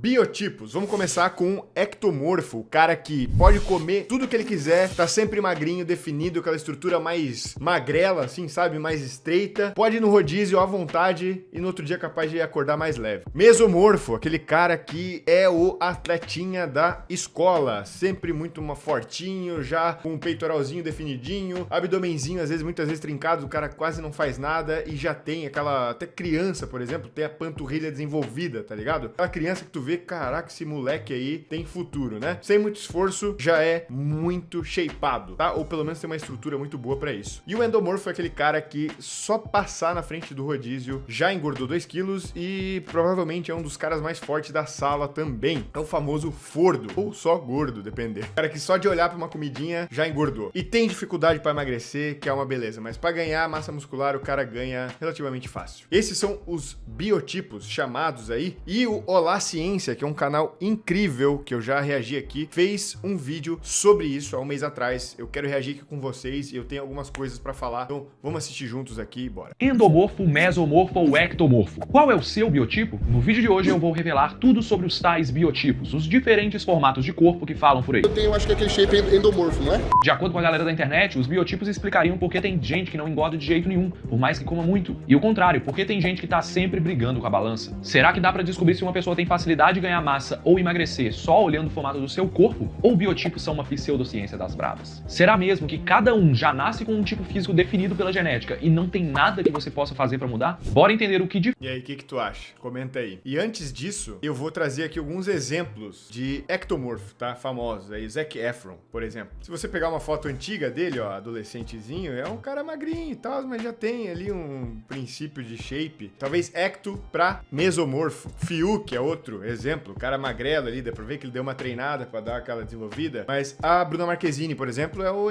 Biotipos, vamos começar com o ectomorfo, o cara que pode comer tudo que ele quiser, tá sempre magrinho, definido, aquela estrutura mais magrela, assim, sabe, mais estreita, pode ir no rodízio à vontade e no outro dia é capaz de acordar mais leve. Mesomorfo, aquele cara que é o atletinha da escola, sempre muito fortinho, já com um peitoralzinho definidinho, abdomenzinho às vezes, muitas vezes trincado, o cara quase não faz nada e já tem aquela, até criança, por exemplo, tem a panturrilha desenvolvida, tá ligado? Aquela criança que tu vê, caraca, esse moleque aí tem futuro, né? Sem muito esforço, já é muito shapeado, tá? Ou pelo menos tem uma estrutura muito boa pra isso. E o endomorfo é aquele cara que só passar na frente do rodízio já engordou 2 quilos e provavelmente é um dos caras mais fortes da sala também. É o famoso fordo, ou só gordo, depender. Cara que só de olhar pra uma comidinha já engordou. E tem dificuldade pra emagrecer, que é uma beleza, mas pra ganhar massa muscular o cara ganha relativamente fácil. Esses são os biotipos chamados aí. E o Olá Ciência, que é um canal incrível, que eu já reagi aqui, fez um vídeo sobre isso há um mês atrás. Eu quero reagir aqui com vocês e eu tenho algumas coisas pra falar. Então, vamos assistir juntos aqui e bora. Endomorfo, mesomorfo ou ectomorfo. Qual é o seu biotipo? No vídeo de hoje eu vou revelar tudo sobre os tais biotipos, os diferentes formatos de corpo que falam por aí. Eu tenho, acho que é aquele shape endomorfo, não é? De acordo com a galera da internet, os biotipos explicariam por que tem gente que não engorda de jeito nenhum, por mais que coma muito. E o contrário, por que tem gente que tá sempre brigando com a balança. Será que dá pra descobrir se uma pessoa tem facilidade de ganhar massa ou emagrecer só olhando o formato do seu corpo? Ou biotipos são uma pseudociência das bravas? Será mesmo que cada um já nasce com um tipo físico definido pela genética e não tem nada que você possa fazer pra mudar? Bora entender o que de... E aí, o que tu acha? Comenta aí. E antes disso, eu vou trazer aqui alguns exemplos de ectomorfo, tá? Famosos. Aí, Zac Efron, por exemplo. Se você pegar uma foto antiga dele, ó, adolescentezinho, é um cara magrinho e tal, mas já tem ali um princípio de shape. Talvez ecto pra mesomorfo. Fiuk é outro exemplo, o cara magrelo ali, dá pra ver que ele deu uma treinada pra dar aquela desenvolvida. Mas a Bruna Marquezine, por exemplo, é o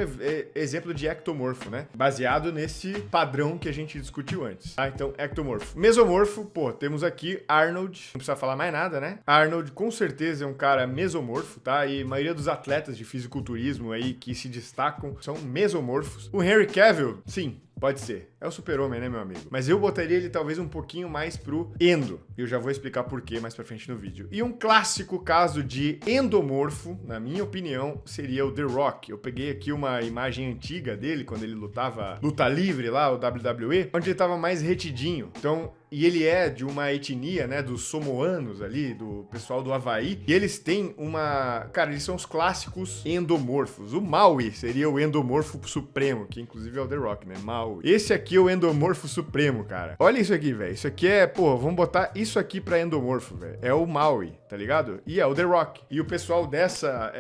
exemplo de ectomorfo, né? Baseado nesse padrão que a gente discutiu antes. Ah, então, ectomorfo. Mesomorfo, pô, temos aqui Arnold, não precisa falar mais nada, né? Arnold com certeza é um cara mesomorfo, tá? E a maioria dos atletas de fisiculturismo aí que se destacam são mesomorfos. O Henry Cavill, sim, pode ser. É o super-homem, né, meu amigo? Mas eu botaria ele talvez um pouquinho mais pro endo. E eu já vou explicar por quê mais pra frente no vídeo. E um clássico caso de endomorfo, na minha opinião, seria o The Rock. Eu peguei aqui uma imagem antiga dele, quando ele lutava luta livre lá, o WWE, onde ele tava mais retidinho. Então, e ele é de uma etnia, né, dos samoanos ali, do pessoal do Havaí. E eles têm uma... Cara, eles são os clássicos endomorfos. O Maui seria o endomorfo supremo, que inclusive é o The Rock, né? Maui. Esse aqui é o endomorfo supremo, cara. Olha isso aqui, velho. Isso aqui é... Pô, vamos botar isso aqui pra endomorfo, velho. É o Maui, tá ligado? E é o The Rock. E o pessoal dessa...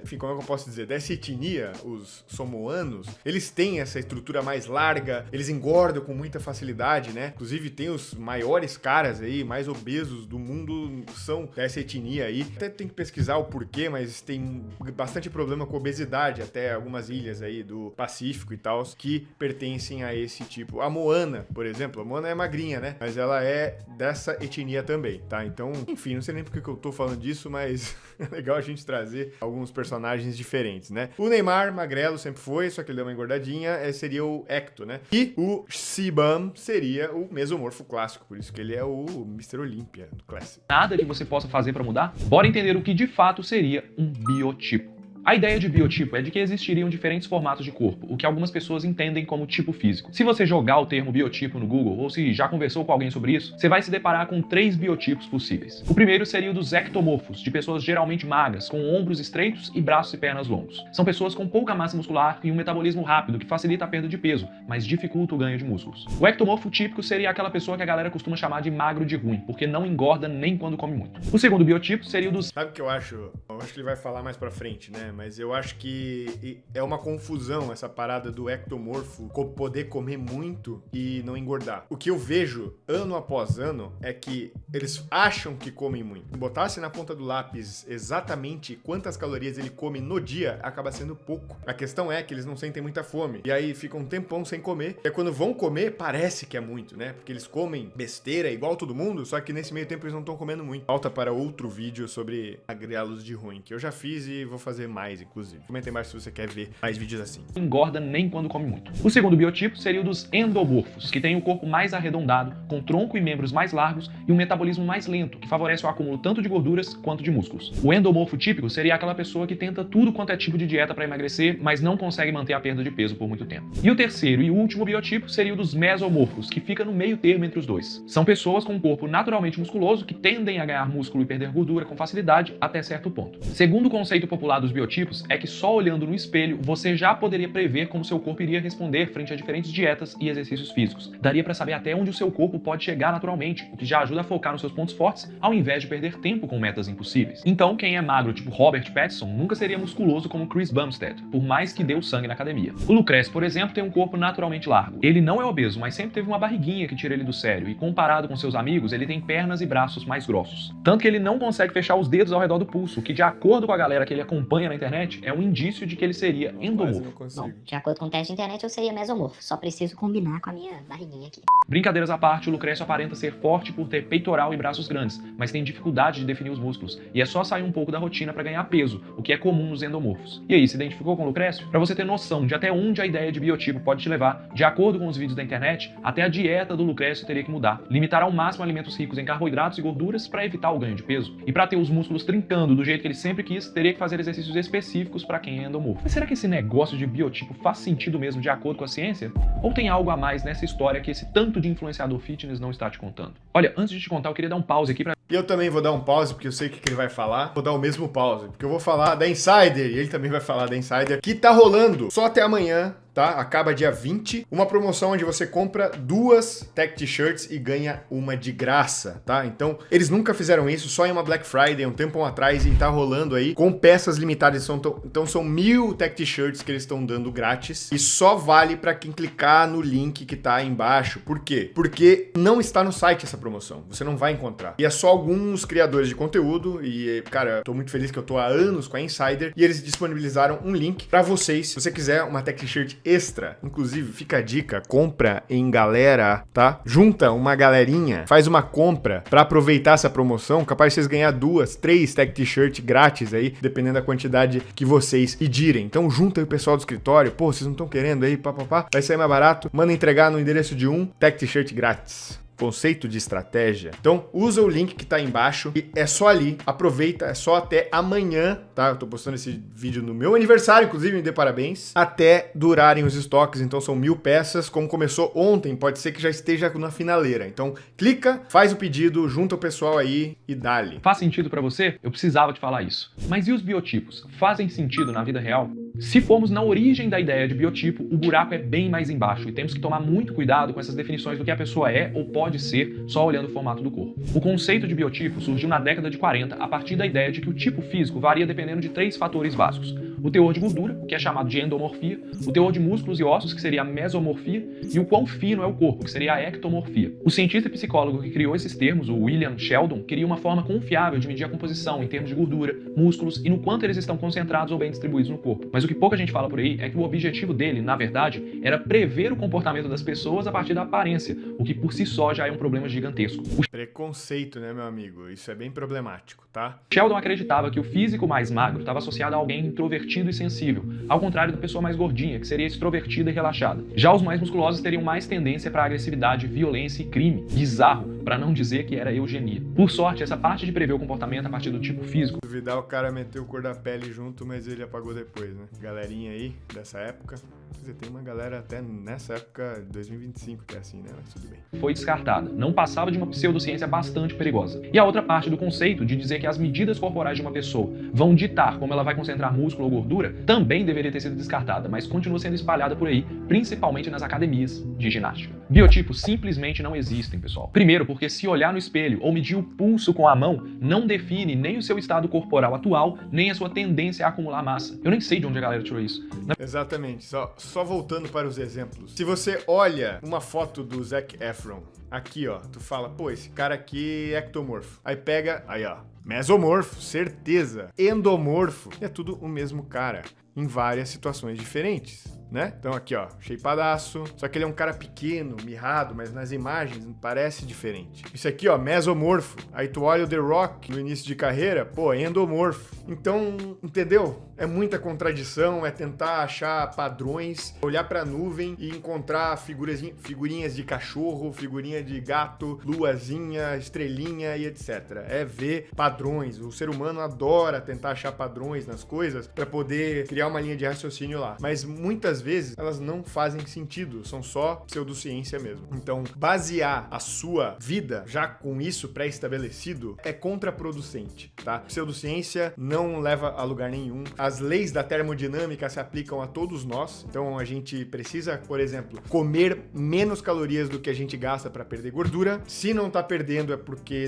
Enfim, como é que eu posso dizer? Dessa etnia, os samoanos, eles têm essa estrutura mais larga, eles engordam com muita facilidade, né? Inclusive, tem os maiores caras aí, mais obesos do mundo são dessa etnia aí. Até tem que pesquisar o porquê, mas tem bastante problema com obesidade, até algumas ilhas aí do Pacífico e tal, que pertencem a esse tipo. A Moana, por exemplo, a Moana é magrinha, né? Mas ela é dessa etnia também, tá? Então, enfim, não sei nem porque que eu tô falando disso, mas é legal a gente trazer alguns personagens diferentes, né? O Neymar, magrelo, sempre foi, só que ele deu uma engordadinha, seria o ecto, né? E o Sibam seria o mesomorfo clássico, por isso que ele é o Mr. Olympia do Classic. Nada que você possa fazer pra mudar? Bora entender o que de fato seria um biotipo. A ideia de biotipo é de que existiriam diferentes formatos de corpo, o que algumas pessoas entendem como tipo físico. Se você jogar o termo biotipo no Google, ou se já conversou com alguém sobre isso, você vai se deparar com 3 biotipos possíveis. O primeiro seria o dos ectomorfos, de pessoas geralmente magras, com ombros estreitos e braços e pernas longos. São pessoas com pouca massa muscular e um metabolismo rápido, que facilita a perda de peso, mas dificulta o ganho de músculos. O ectomorfo típico seria aquela pessoa que a galera costuma chamar de magro de ruim, porque não engorda nem quando come muito. O segundo biotipo seria o dos... Sabe o que eu acho? Eu acho que ele vai falar mais pra frente, né? Mas eu acho que é uma confusão essa parada do ectomorfo poder comer muito e não engordar. O que eu vejo ano após ano é que eles acham que comem muito. Se botasse na ponta do lápis exatamente quantas calorias ele come no dia, acaba sendo pouco. A questão é que eles não sentem muita fome. E aí ficam um tempão sem comer. E aí, quando vão comer, parece que é muito, né? Porque eles comem besteira igual todo mundo, só que nesse meio tempo eles não estão comendo muito. Falta para outro vídeo sobre magrelos de ruim, que eu já fiz e vou fazer mais mais, inclusive. Comenta aí embaixo se você quer ver mais vídeos assim. Engorda nem quando come muito. O segundo biotipo seria o dos endomorfos, que tem o corpo mais arredondado, com tronco e membros mais largos e um metabolismo mais lento, que favorece o acúmulo tanto de gorduras quanto de músculos. O endomorfo típico seria aquela pessoa que tenta tudo quanto é tipo de dieta para emagrecer, mas não consegue manter a perda de peso por muito tempo. E o terceiro e último biotipo seria o dos mesomorfos, que fica no meio termo entre os dois. São pessoas com um corpo naturalmente musculoso que tendem a ganhar músculo e perder gordura com facilidade até certo ponto. Segundo o conceito popular dos biotipos, é que só olhando no espelho você já poderia prever como seu corpo iria responder frente a diferentes dietas e exercícios físicos. Daria para saber até onde o seu corpo pode chegar naturalmente, o que já ajuda a focar nos seus pontos fortes, ao invés de perder tempo com metas impossíveis. Então, quem é magro tipo Robert Pattinson nunca seria musculoso como Chris Bumstead, por mais que dê o sangue na academia. O Lucrece, por exemplo, tem um corpo naturalmente largo. Ele não é obeso, mas sempre teve uma barriguinha que tira ele do sério, e comparado com seus amigos, ele tem pernas e braços mais grossos. Tanto que ele não consegue fechar os dedos ao redor do pulso, o que, de acordo com a galera que ele acompanha na internet, é um indício de que ele seria endomorfo. Bom, de acordo com o teste de internet, eu seria mesomorfo. Só preciso combinar com a minha barriguinha aqui. Brincadeiras à parte, o Lucrécio aparenta ser forte por ter peitoral e braços grandes, mas tem dificuldade de definir os músculos, e é só sair um pouco da rotina para ganhar peso, o que é comum nos endomorfos. E aí, se identificou com o Lucrécio? Para você ter noção de até onde a ideia de biotipo pode te levar, de acordo com os vídeos da internet, até a dieta do Lucrécio teria que mudar. Limitar ao máximo alimentos ricos em carboidratos e gorduras para evitar o ganho de peso. E para ter os músculos trincando do jeito que ele sempre quis, teria que fazer exercícios específicos para quem é endomorfo. Mas será que esse negócio de biotipo faz sentido mesmo de acordo com a ciência? Ou tem algo a mais nessa história que esse tanto de influenciador fitness não está te contando? Olha, antes de te contar, eu queria dar um pause aqui para... E eu também vou dar um pause, porque eu sei o que ele vai falar. Vou dar o mesmo pause, porque eu vou falar da Insider, e ele também vai falar da Insider, que tá rolando só até amanhã, tá? Acaba dia 20, uma promoção onde você compra 2 tech t-shirts e ganha uma de graça, tá? Então, eles nunca fizeram isso, só em uma Black Friday, um tempão atrás, e tá rolando aí com peças limitadas. Então são 1000 tech t-shirts que eles estão dando grátis, e só vale pra quem clicar no link que tá aí embaixo. Por quê? Porque não está no site essa promoção, você não vai encontrar. E é só alguns criadores de conteúdo, e, cara, tô muito feliz que eu tô há anos com a Insider, e eles disponibilizaram um link pra vocês, se você quiser uma tech t-shirt extra. Inclusive, fica a dica, compra em galera, tá? Junta uma galerinha, faz uma compra pra aproveitar essa promoção, capaz de vocês ganhar 2, 3 tech t-shirt grátis aí, dependendo da quantidade que vocês pedirem. Então, junta aí o pessoal do escritório, pô, vocês não estão querendo aí, papapá, vai sair mais barato, manda entregar no endereço de um tech t-shirt grátis. Conceito de estratégia. Então, usa o link que tá aí embaixo e é só ali, aproveita, é só até amanhã, tá? Eu tô postando esse vídeo no meu aniversário, inclusive, me dê parabéns, até durarem os estoques, então são 1000 peças, como começou ontem, pode ser que já esteja na finaleira. Então, clica, faz o pedido, junta o pessoal aí e dá-lhe. Faz sentido pra você? Eu precisava te falar isso. Mas e os biotipos? Fazem sentido na vida real? Se formos na origem da ideia de biotipo, o buraco é bem mais embaixo e temos que tomar muito cuidado com essas definições do que a pessoa é ou pode ser só olhando o formato do corpo. O conceito de biotipo surgiu na década de 40 a partir da ideia de que o tipo físico varia dependendo de 3 fatores básicos: o teor de gordura, que é chamado de endomorfia, o teor de músculos e ossos, que seria a mesomorfia, e o quão fino é o corpo, que seria a ectomorfia. O cientista e psicólogo que criou esses termos, o William Sheldon, queria uma forma confiável de medir a composição em termos de gordura, músculos e no quanto eles estão concentrados ou bem distribuídos no corpo. Mas o que pouca gente fala por aí é que o objetivo dele, na verdade, era prever o comportamento das pessoas a partir da aparência, o que por si só já é um problema gigantesco. Preconceito, né, meu amigo? Isso é bem problemático, tá? Sheldon acreditava que o físico mais magro estava associado a alguém introvertido e sensível, ao contrário da pessoa mais gordinha, que seria extrovertida e relaxada. Já os mais musculosos teriam mais tendência para agressividade, violência e crime. Bizarro, para não dizer que era eugenia. Por sorte, essa parte de prever o comportamento a partir do tipo físico... Duvidar o cara meteu o cor da pele junto, mas ele apagou depois, né? Galerinha aí, dessa época... Quer dizer, tem uma galera até nessa época, 2025, que é assim, né? Mas tudo bem. Foi descartada. Não passava de uma pseudociência bastante perigosa. E a outra parte do conceito de dizer que as medidas corporais de uma pessoa vão ditar como ela vai concentrar músculo ou gordura, também deveria ter sido descartada, mas continua sendo espalhada por aí, principalmente nas academias de ginástica. Biotipos simplesmente não existem, pessoal. Primeiro, porque se olhar no espelho ou medir o pulso com a mão, não define nem o seu estado corporal atual, nem a sua tendência a acumular massa. Eu nem sei de onde a galera tirou isso. Exatamente. Só voltando para os exemplos. Se você olha uma foto do Zac Efron, aqui, ó, tu fala, pô, esse cara aqui é ectomorfo. Aí pega, aí, ó, mesomorfo, certeza. Endomorfo, é tudo o mesmo cara. em várias situações diferentes, né? Então aqui, ó, shapeadaço, só que ele é um cara pequeno, mirrado, mas nas imagens parece diferente. Isso aqui, ó, mesomorfo. Aí tu olha o The Rock no início de carreira, pô, endomorfo. Então, entendeu? É muita contradição, é tentar achar padrões, olhar pra nuvem e encontrar figurinhas de cachorro, figurinha de gato, luazinha, estrelinha e etc. É ver padrões. O ser humano adora tentar achar padrões nas coisas pra poder criar uma linha de raciocínio lá. Mas muitas vezes elas não fazem sentido, são só pseudociência mesmo. Então, basear a sua vida já com isso pré-estabelecido é contraproducente, tá? Pseudociência não leva a lugar nenhum. As leis da termodinâmica se aplicam a todos nós, então a gente precisa, por exemplo, comer menos calorias do que a gente gasta para perder gordura. Se não tá perdendo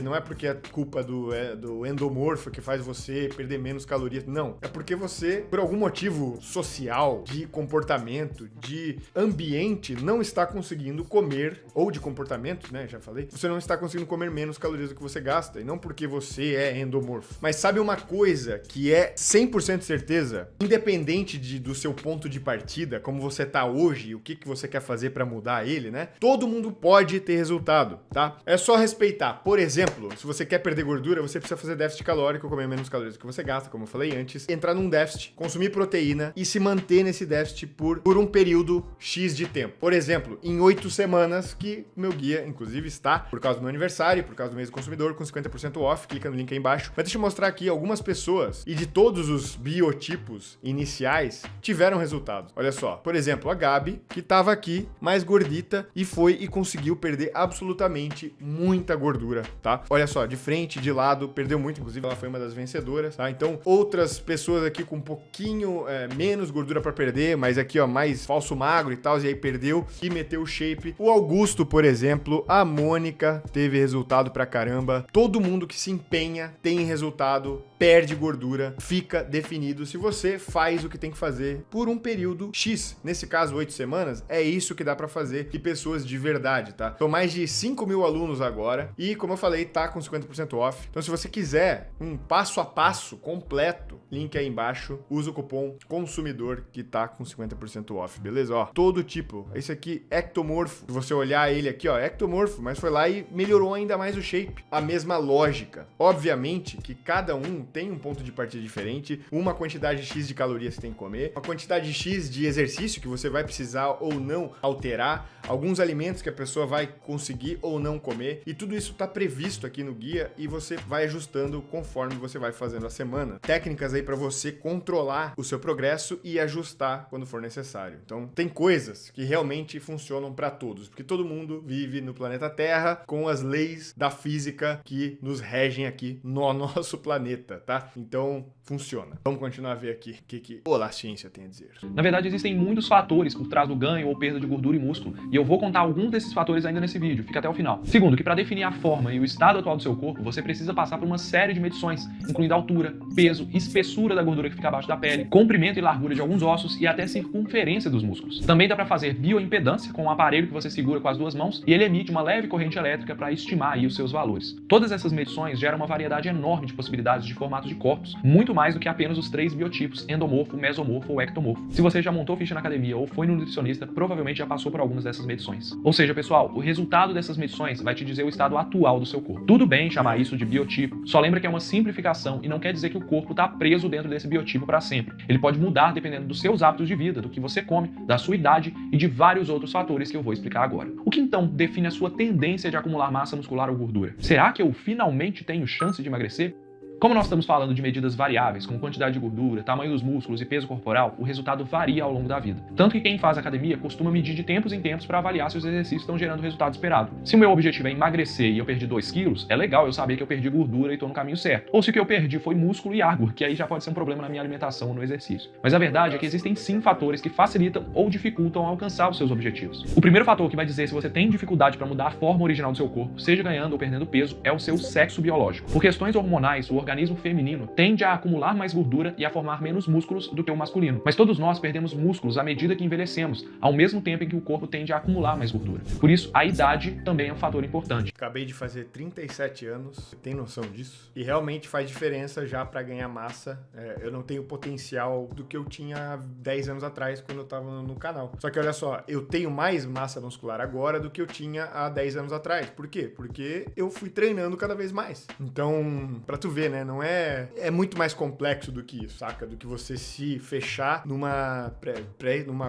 não é porque é culpa do endomorfo que faz você perder menos calorias, não. É porque você, por algum motivo social, de comportamento, de ambiente, não está conseguindo comer, ou de comportamento, né, já falei, você não está conseguindo comer menos calorias do que você gasta, e não porque você é endomorfo. Mas sabe uma coisa que é 100% certeza, independente do seu ponto de partida, como você tá hoje, o que você quer fazer para mudar ele, né? Todo mundo pode ter resultado, tá? É só respeitar. Por exemplo, se você quer perder gordura, você precisa fazer déficit calórico, comer menos calorias do que você gasta, como eu falei antes, entrar num déficit, consumir proteína e se manter nesse déficit por um período X de tempo. Por exemplo, em 8 semanas, que meu guia, inclusive, está, por causa do meu aniversário, por causa do mês do consumidor, com 50% off, clica no link aí embaixo. Mas deixa eu mostrar aqui algumas pessoas, e de todos os biotipos iniciais, tiveram resultados. Olha só, por exemplo, a Gabi, que estava aqui, mais gordita, e foi e conseguiu perder absolutamente muita gordura, tá? Olha só, de frente, de lado, perdeu muito, inclusive ela foi uma das vencedoras, tá? Então, outras pessoas aqui com um pouquinho menos gordura para perder, mas aqui, ó, mais falso magro e tal, e aí perdeu e meteu o shape. O Augusto, por exemplo, a Mônica teve resultado pra caramba. Todo mundo que se empenha tem resultado, perde gordura, fica definido se você faz o que tem que fazer por um período X. Nesse caso, 8 semanas, é isso que dá pra fazer e pessoas de verdade, tá? São mais de 5 mil alunos agora e, como eu falei, tá com 50% off. Então, se você quiser um passo a passo completo, link aí embaixo, usa o cupom consumidor que tá com 50% off, beleza? Ó, todo tipo. Esse aqui, ectomorfo. Se você olhar ele aqui, ó, ectomorfo, mas foi lá e melhorou ainda mais o shape. A mesma lógica. Obviamente que cada um tem um ponto de partida diferente, uma quantidade X de calorias que tem que comer, uma quantidade X de exercício que você vai precisar ou não alterar, alguns alimentos que a pessoa vai conseguir ou não comer, e tudo isso tá previsto aqui no guia e você vai ajustando conforme você vai fazendo a semana. Técnicas aí para você controlar o seu progresso e ajustar quando for necessário. Então, tem coisas que realmente funcionam para todos, porque todo mundo vive no planeta Terra com as leis da física que nos regem aqui no nosso planeta, tá? Então, funciona. Vamos continuar a ver aqui o que a ciência tem a dizer. Na verdade, existem muitos fatores por trás do ganho ou perda de gordura e músculo, e eu vou contar alguns desses fatores ainda nesse vídeo, fica até o final. Segundo, que para definir a forma e o estado atual do seu corpo, você precisa passar por uma série de medições, incluindo altura, peso, espessura da gordura que fica abaixo da pele, comprimento e largura de alguns ossos e até circunferência dos músculos. Também dá para fazer bioimpedância com um aparelho que você segura com as duas mãos e ele emite uma leve corrente elétrica para estimar aí os seus valores. Todas essas medições geram uma variedade enorme de possibilidades de formatos de corpos, muito mais do que apenas os 3 biotipos endomorfo, mesomorfo ou ectomorfo. Se você já montou ficha na academia ou foi no nutricionista, provavelmente já passou por algumas dessas medições. Ou seja, pessoal, o resultado dessas medições vai te dizer o estado atual do seu corpo. Tudo bem chamar isso de biotipo, só lembra que é uma simplificação e não quer dizer que o corpo está preso dentro desse biotipo para sempre. Ele pode mudar dependendo dos seus hábitos de vida, do que você come, da sua idade e de vários outros fatores que eu vou explicar agora. O que então define a sua tendência de acumular massa muscular ou gordura? Será que eu finalmente tenho chance de emagrecer? Como nós estamos falando de medidas variáveis, como quantidade de gordura, tamanho dos músculos e peso corporal, o resultado varia ao longo da vida. Tanto que quem faz academia costuma medir de tempos em tempos para avaliar se os exercícios estão gerando o resultado esperado. Se o meu objetivo é emagrecer e eu perdi 2 quilos, é legal eu saber que eu perdi gordura e estou no caminho certo. Ou se o que eu perdi foi músculo e água, que aí já pode ser um problema na minha alimentação ou no exercício. Mas a verdade é que existem sim fatores que facilitam ou dificultam alcançar os seus objetivos. O primeiro fator que vai dizer se você tem dificuldade para mudar a forma original do seu corpo, seja ganhando ou perdendo peso, é o seu sexo biológico. Por questões hormonais, o organismo organismo feminino tende a acumular mais gordura e a formar menos músculos do que o masculino. Mas todos nós perdemos músculos à medida que envelhecemos, ao mesmo tempo em que o corpo tende a acumular mais gordura. Por isso, a idade também é um fator importante. Acabei de fazer 37 anos, você tem noção disso? E realmente faz diferença já pra ganhar massa. Eu não tenho o potencial do que eu tinha 10 anos atrás, quando eu tava no canal. Só que olha só, eu tenho mais massa muscular agora do que eu tinha há 10 anos atrás. Por quê? Porque eu fui treinando cada vez mais. Então, pra tu ver, né? Não é... É muito mais complexo do que isso, saca? Do que você se fechar numa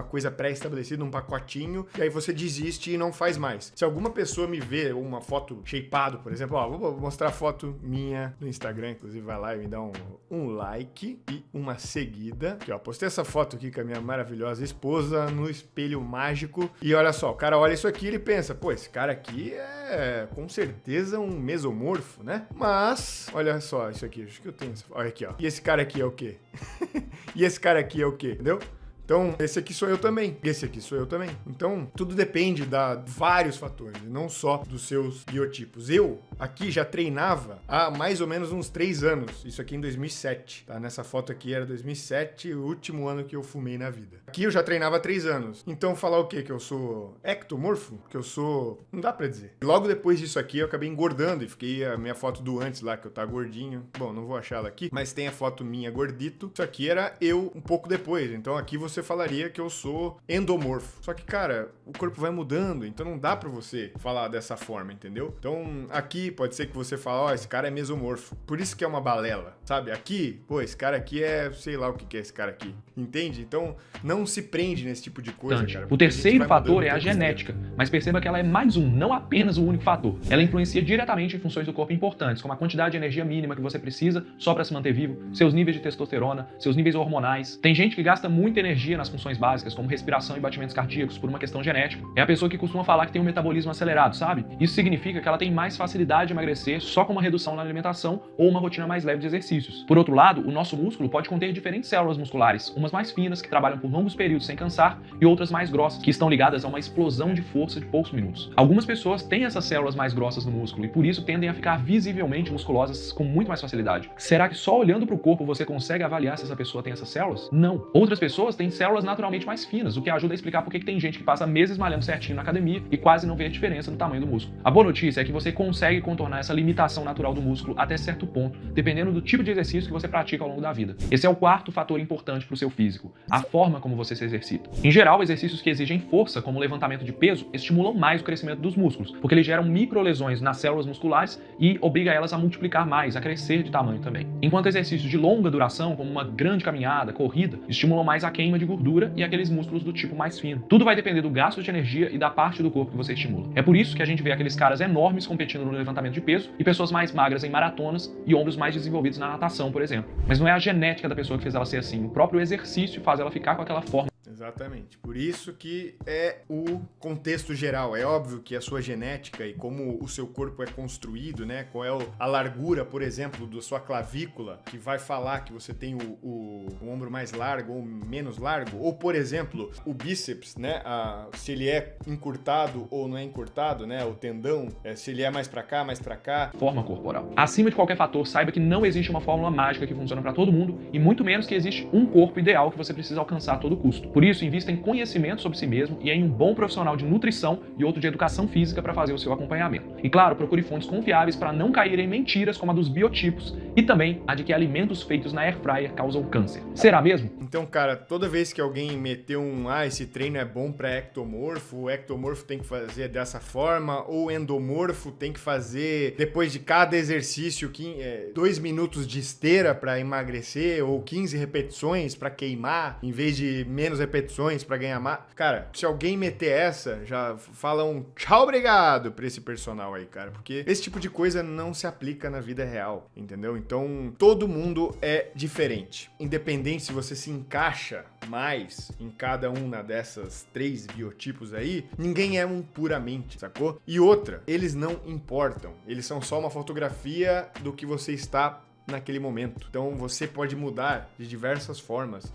coisa pré-estabelecida, num pacotinho, e aí você desiste e não faz mais. Se alguma pessoa me vê uma foto shapeado, por exemplo, ó, vou mostrar a foto minha no Instagram, inclusive vai lá e me dá um like e uma seguida. Aqui, ó, postei essa foto aqui com a minha maravilhosa esposa no espelho mágico, e olha só, o cara olha isso aqui e ele pensa, pô, esse cara aqui é com certeza um mesomorfo, né? Mas, olha só, isso aqui, acho que eu tenho, olha aqui, ó. E esse cara aqui é o quê? E esse cara aqui é o quê? Entendeu? Então, esse aqui sou eu também. Esse aqui sou eu também. Então, tudo depende de vários fatores, não só dos seus biotipos. Eu, aqui, já treinava há mais ou menos uns 3 anos. Isso aqui em 2007, tá? Nessa foto aqui era 2007, o último ano que eu fumei na vida. Aqui eu já treinava há 3 anos. Então, falar o quê? Que eu sou ectomorfo? Que eu sou... Não dá pra dizer. Logo depois disso aqui, eu acabei engordando e fiquei a minha foto do antes lá, que eu tava gordinho. Bom, não vou achar ela aqui, mas tem a foto minha gordito. Isso aqui era eu um pouco depois. Então, aqui você falaria que eu sou endomorfo. Só que, cara, o corpo vai mudando, então não dá pra você falar dessa forma, entendeu? Então, aqui pode ser que você fale, ó, esse cara é mesomorfo. Por isso que é uma balela, sabe? Aqui, pô, esse cara aqui é, sei lá o que é esse cara aqui. Entende? Então, não se prende nesse tipo de coisa, cara. O terceiro fator é a genética, mas perceba que ela é mais um, não apenas o único fator. Ela influencia diretamente em funções do corpo importantes, como a quantidade de energia mínima que você precisa só pra se manter vivo, seus níveis de testosterona, seus níveis hormonais. Tem gente que gasta muita energia nas funções básicas, como respiração e batimentos cardíacos, por uma questão genética. É a pessoa que costuma falar que tem um metabolismo acelerado, sabe? Isso significa que ela tem mais facilidade de emagrecer só com uma redução na alimentação ou uma rotina mais leve de exercícios. Por outro lado, o nosso músculo pode conter diferentes células musculares, umas mais finas, que trabalham por longos períodos sem cansar, e outras mais grossas, que estão ligadas a uma explosão de força de poucos minutos. Algumas pessoas têm essas células mais grossas no músculo e por isso tendem a ficar visivelmente musculosas com muito mais facilidade. Será que só olhando para o corpo você consegue avaliar se essa pessoa tem essas células? Não. Outras pessoas têm células naturalmente mais finas, o que ajuda a explicar por que tem gente que passa meses malhando certinho na academia e quase não vê a diferença no tamanho do músculo. A boa notícia é que você consegue contornar essa limitação natural do músculo até certo ponto, dependendo do tipo de exercício que você pratica ao longo da vida. Esse é o quarto fator importante para o seu físico, a forma como você se exercita. Em geral, exercícios que exigem força, como levantamento de peso, estimulam mais o crescimento dos músculos, porque eles geram microlesões nas células musculares e obriga elas a multiplicar mais, a crescer de tamanho também. Enquanto exercícios de longa duração, como uma grande caminhada, corrida, estimulam mais a queima de gordura e aqueles músculos do tipo mais fino. Tudo vai depender do gasto de energia e da parte do corpo que você estimula. É por isso que a gente vê aqueles caras enormes competindo no levantamento de peso e pessoas mais magras em maratonas e ombros mais desenvolvidos na natação, por exemplo. Mas não é a genética da pessoa que fez ela ser assim, o próprio exercício faz ela ficar com aquela forma. Exatamente. Por isso que é o contexto geral. É óbvio que a sua genética e como o seu corpo é construído, né? Qual é a largura, por exemplo, da sua clavícula, que vai falar que você tem o ombro mais largo ou menos largo. Ou, por exemplo, o bíceps, né? Se ele é encurtado ou não é encurtado, né? O tendão, se ele é mais pra cá, mais pra cá. Forma corporal. Acima de qualquer fator, saiba que não existe uma fórmula mágica que funciona pra todo mundo e muito menos que existe um corpo ideal que você precisa alcançar a todo custo. Por isso, invista em conhecimento sobre si mesmo e em um bom profissional de nutrição e outro de educação física para fazer o seu acompanhamento. E claro, procure fontes confiáveis para não cair em mentiras como a dos biotipos e também a de que alimentos feitos na air fryer causam câncer. Será mesmo? Então, cara, toda vez que alguém meteu esse treino é bom para ectomorfo, o ectomorfo tem que fazer dessa forma, ou o endomorfo tem que fazer depois de cada exercício 2 minutos de esteira para emagrecer ou 15 repetições para queimar, em vez de menos repetições para ganhar massa. Cara, se alguém meter essa, já fala um tchau, obrigado pra esse personal aí, cara, porque esse tipo de coisa não se aplica na vida real, entendeu? Então, todo mundo é diferente. Independente se você se encaixa mais em cada uma dessas 3 biotipos aí, ninguém é um puramente, sacou? E outra, eles não importam. Eles são só uma fotografia do que você está naquele momento. Então você pode mudar de diversas formas.